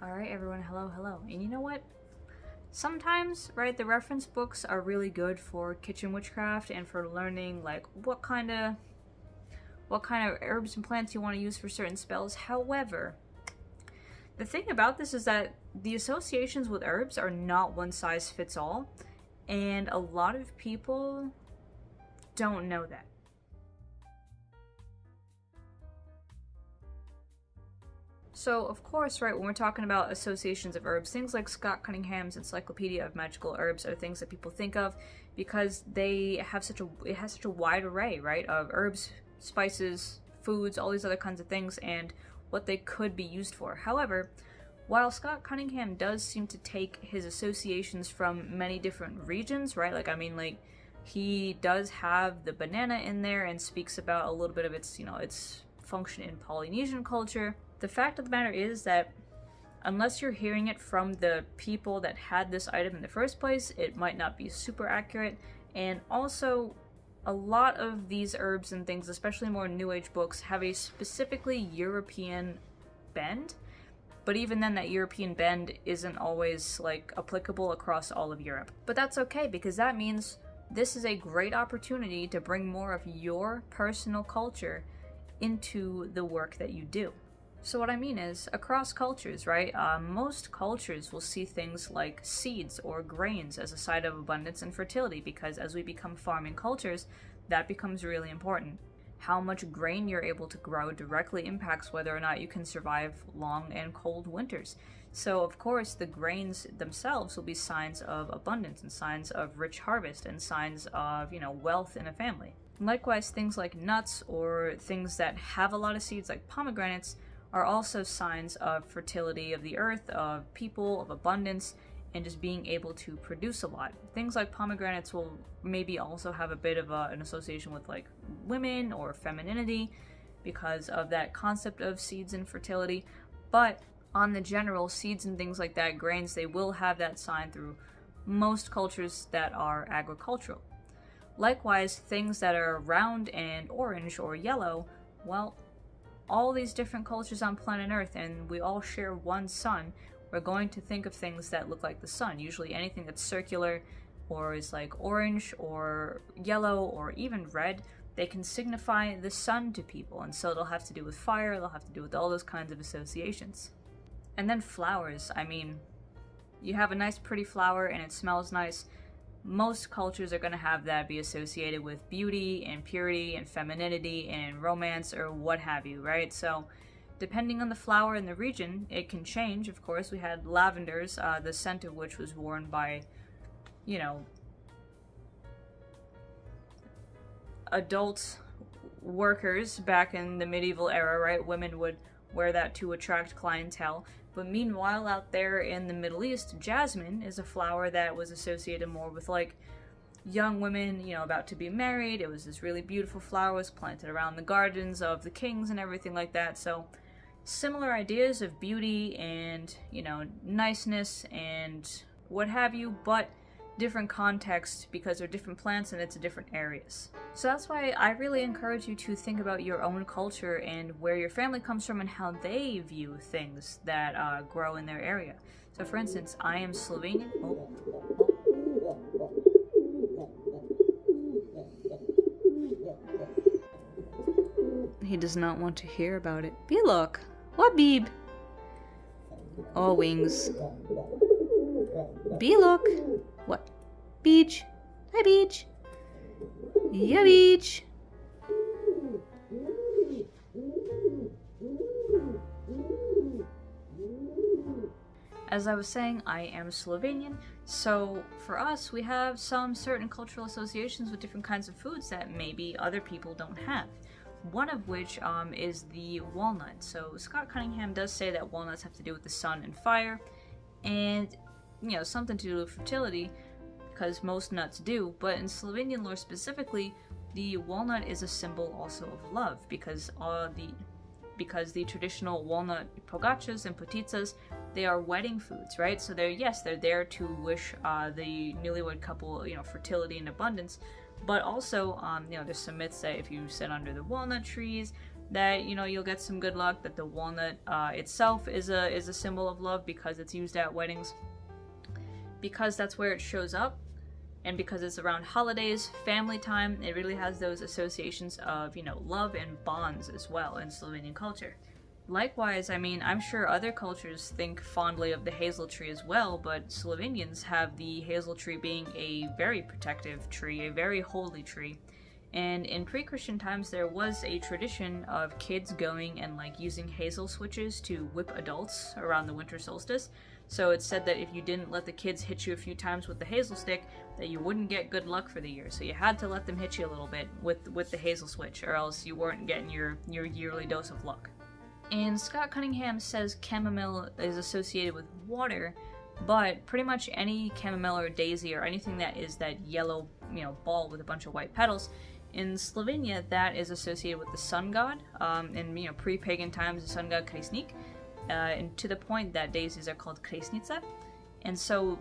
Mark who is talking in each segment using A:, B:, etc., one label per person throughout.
A: Alright everyone, hello. And you know what? Sometimes, right, the reference books are really good for kitchen witchcraft and for learning like what kind of herbs and plants you want to use for certain spells. However, the thing about this is that the associations with herbs are not one size fits all, and a lot of people don't know that. So, of course, right, when we're talking about associations of herbs, things like Scott Cunningham's Encyclopedia of Magical Herbs are things that people think of because it has such a wide array, right, of herbs, spices, foods, all these other kinds of things, and what they could be used for. However, while Scott Cunningham does seem to take his associations from many different regions, right, he does have the banana in there and speaks about a little bit of its function in Polynesian culture. The fact of the matter is that unless you're hearing it from the people that had this item in the first place, it might not be super accurate. And also, a lot of these herbs and things, especially more New Age books, have a specifically European bend. But even then, that European bend isn't always applicable across all of Europe. But that's okay, because that means this is a great opportunity to bring more of your personal culture into the work that you do. So what I mean is, across cultures, right, most cultures will see things like seeds or grains as a sign of abundance and fertility, because as we become farming cultures, that becomes really important. How much grain you're able to grow directly impacts whether or not you can survive long and cold winters. So of course, the grains themselves will be signs of abundance and signs of rich harvest and signs of, wealth in a family. Likewise, things like nuts or things that have a lot of seeds like pomegranates are also signs of fertility of the earth, of people, of abundance, and just being able to produce a lot. Things like pomegranates will maybe also have a bit of an association with women or femininity because of that concept of seeds and fertility. But on the general, seeds and things like that, grains, they will have that sign through most cultures that are agricultural. Likewise, things that are round and orange or yellow, well, all these different cultures on planet Earth, and we all share one sun, we're going to think of things that look like the sun. Usually anything that's circular or is like orange or yellow or even red, they can signify the sun to people, and so they'll have to do with fire, they'll have to do with all those kinds of associations. And then flowers. I mean, you have a nice pretty flower and it smells nice. Most cultures are going to have that be associated with beauty and purity and femininity and romance or what have you, right? So depending on the flower and the region, it can change. Of course, we had lavenders, the scent of which was worn by, adult workers back in the medieval era, right? Women would wear that to attract clientele. But meanwhile, out there in the Middle East, jasmine is a flower that was associated more with young women, about to be married. It was this really beautiful flower, was planted around the gardens of the kings and everything like that. So similar ideas of beauty and, niceness and what have you, but different context because they're different plants and it's different areas. So that's why I really encourage you to think about your own culture and where your family comes from and how they view things that grow in their area. So for instance, I am Slovenian. He does not want to hear about it. Bilok! What beeb? Oh, wings. Bilok! What? Beach! Hi, Beach! Yeah, Beach! As I was saying, I am Slovenian, so for us, we have some certain cultural associations with different kinds of foods that maybe other people don't have. One of which is the walnut. So Scott Cunningham does say that walnuts have to do with the sun and fire, and something to do with fertility, because most nuts do, but in Slovenian lore specifically, the walnut is a symbol also of love, because the traditional walnut pogachas and poticas, they are wedding foods, right? So they're there to wish the newlywed couple, fertility and abundance, but also, there's some myths that if you sit under the walnut trees, that, you know, you'll get some good luck, that the walnut itself is a symbol of love because it's used at weddings, because that's where it shows up, and because it's around holidays, family time. It really has those associations of, you know, love and bonds as well in Slovenian culture. Likewise, I mean, I'm sure other cultures think fondly of the hazel tree as well, but Slovenians have the hazel tree being a very protective tree, a very holy tree. And in pre-Christian times, there was a tradition of kids going and like using hazel switches to whip adults around the winter solstice. So it's said that if you didn't let the kids hit you a few times with the hazel stick, that you wouldn't get good luck for the year. So you had to let them hit you a little bit with the hazel switch, or else you weren't getting your yearly dose of luck. And Scott Cunningham says chamomile is associated with water, but pretty much any chamomile or daisy or anything that is that yellow, you know, ball with a bunch of white petals, in Slovenia that is associated with the sun god. In, you know, pre-pagan times, the sun god Kresnik, and to the point that daisies are called Kresnica, and so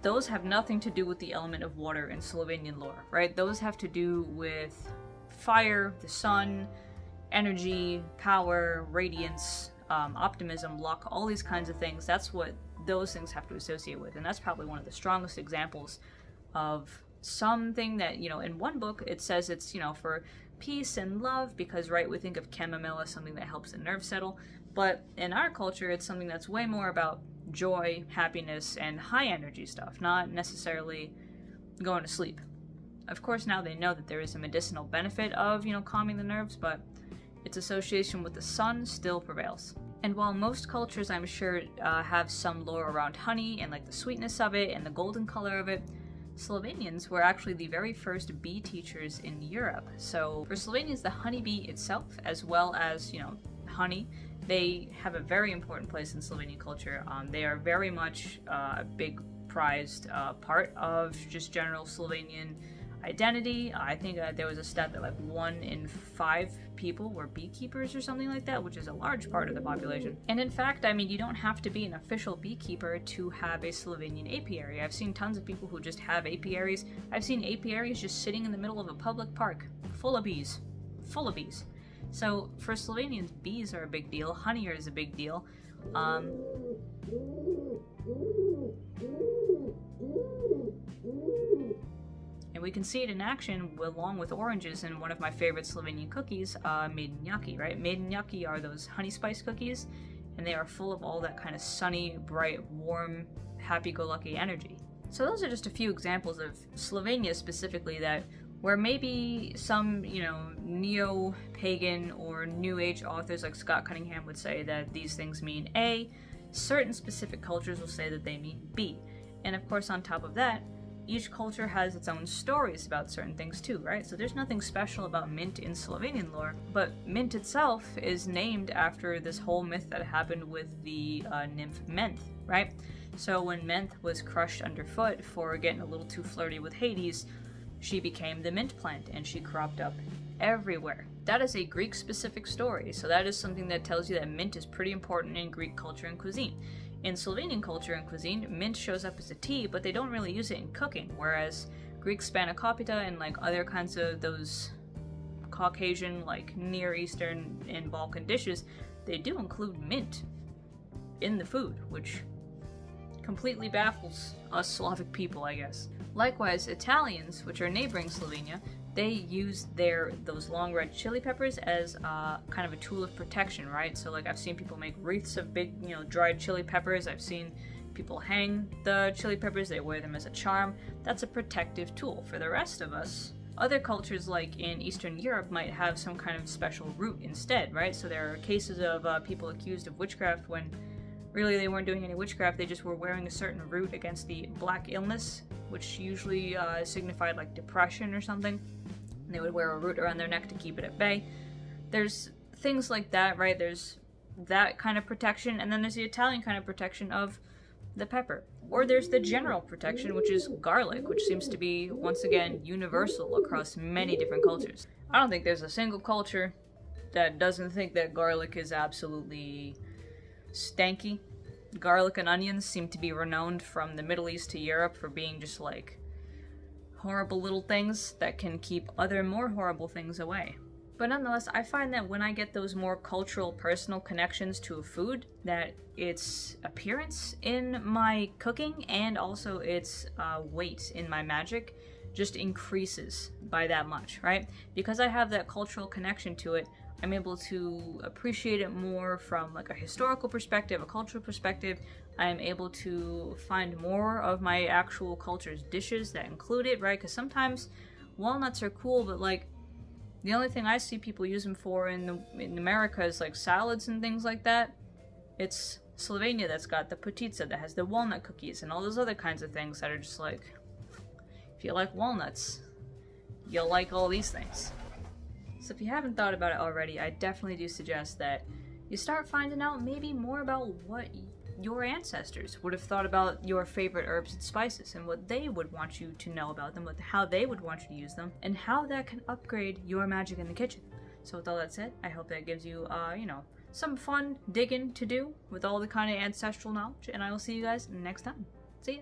A: those have nothing to do with the element of water in Slovenian lore, right? Those have to do with fire, the sun, energy, power, radiance, optimism, luck, all these kinds of things. That's what those things have to associate with, and that's probably one of the strongest examples of something that, you know, in one book it says it's, you know, for peace and love, because, right, we think of chamomile as something that helps the nerves settle, but in our culture it's something that's way more about joy, happiness, and high energy stuff, not necessarily going to sleep. Of course, now they know that there is a medicinal benefit of, you know, calming the nerves, but its association with the sun still prevails. And while most cultures, I'm sure, have some lore around honey and like the sweetness of it and the golden color of it, Slovenians were actually the very first bee teachers in Europe. So for Slovenians, the honeybee itself, as well as, you know, honey, they have a very important place in Slovenian culture. They are very much a big prized part of just general Slovenian identity. I think there was a stat that like 1 in 5 people were beekeepers or something like that, which is a large part of the population. And in fact, I mean, you don't have to be an official beekeeper to have a Slovenian apiary. I've seen tons of people who just have apiaries. I've seen apiaries just sitting in the middle of a public park, full of bees. Full of bees. So for Slovenians, bees are a big deal. Honey is a big deal. And we can see it in action along with oranges in one of my favorite Slovenian cookies, Medenjaki, right? Medenjaki are those honey spice cookies, and they are full of all that kind of sunny, bright, warm, happy-go-lucky energy. So those are just a few examples of Slovenia specifically that where maybe some, you know, neo-pagan or New Age authors like Scott Cunningham would say that these things mean A, certain specific cultures will say that they mean B. And of course, on top of that, each culture has its own stories about certain things too, right? So there's nothing special about mint in Slovenian lore, but mint itself is named after this whole myth that happened with the nymph Menth, right? So when Menth was crushed underfoot for getting a little too flirty with Hades, she became the mint plant and she cropped up everywhere. That is a Greek-specific story, so that is something that tells you that mint is pretty important in Greek culture and cuisine. In Slovenian culture and cuisine, mint shows up as a tea, but they don't really use it in cooking, whereas Greek spanakopita and like other kinds of those Caucasian, like Near Eastern and Balkan dishes, they do include mint in the food, which completely baffles us Slavic people, I guess. Likewise, Italians, which are neighboring Slovenia, they use those long red chili peppers as kind of a tool of protection, right? So like I've seen people make wreaths of big, you know, dried chili peppers. I've seen people hang the chili peppers. They wear them as a charm. That's a protective tool. For the rest of us, other cultures like in Eastern Europe might have some kind of special root instead, right? So there are cases of people accused of witchcraft when really they weren't doing any witchcraft. They just were wearing a certain root against the black illness, which usually signified like depression or something. And they would wear a root around their neck to keep it at bay. There's things like that, right? There's that kind of protection, and then there's the Italian kind of protection of the pepper. Or there's the general protection, which is garlic, which seems to be, once again, universal across many different cultures. I don't think there's a single culture that doesn't think that garlic is absolutely stanky. Garlic and onions seem to be renowned from the Middle East to Europe for being just like horrible little things that can keep other more horrible things away. But nonetheless, I find that when I get those more cultural, personal connections to a food, that its appearance in my cooking and also its weight in my magic just increases by that much, right? Because I have that cultural connection to it, I'm able to appreciate it more from like a historical perspective, a cultural perspective. I'm able to find more of my actual culture's dishes that include it, right? Because sometimes walnuts are cool, but like the only thing I see people use them for in America is like salads and things like that. It's Slovenia that's got the potica that has the walnut cookies and all those other kinds of things that are just like, if you like walnuts, you'll like all these things. So if you haven't thought about it already, I definitely do suggest that you start finding out maybe more about what your ancestors would have thought about your favorite herbs and spices and what they would want you to know about them, how they would want you to use them, and how that can upgrade your magic in the kitchen. So with all that said, I hope that gives you, some fun digging to do with all the kind of ancestral knowledge, and I will see you guys next time. See ya!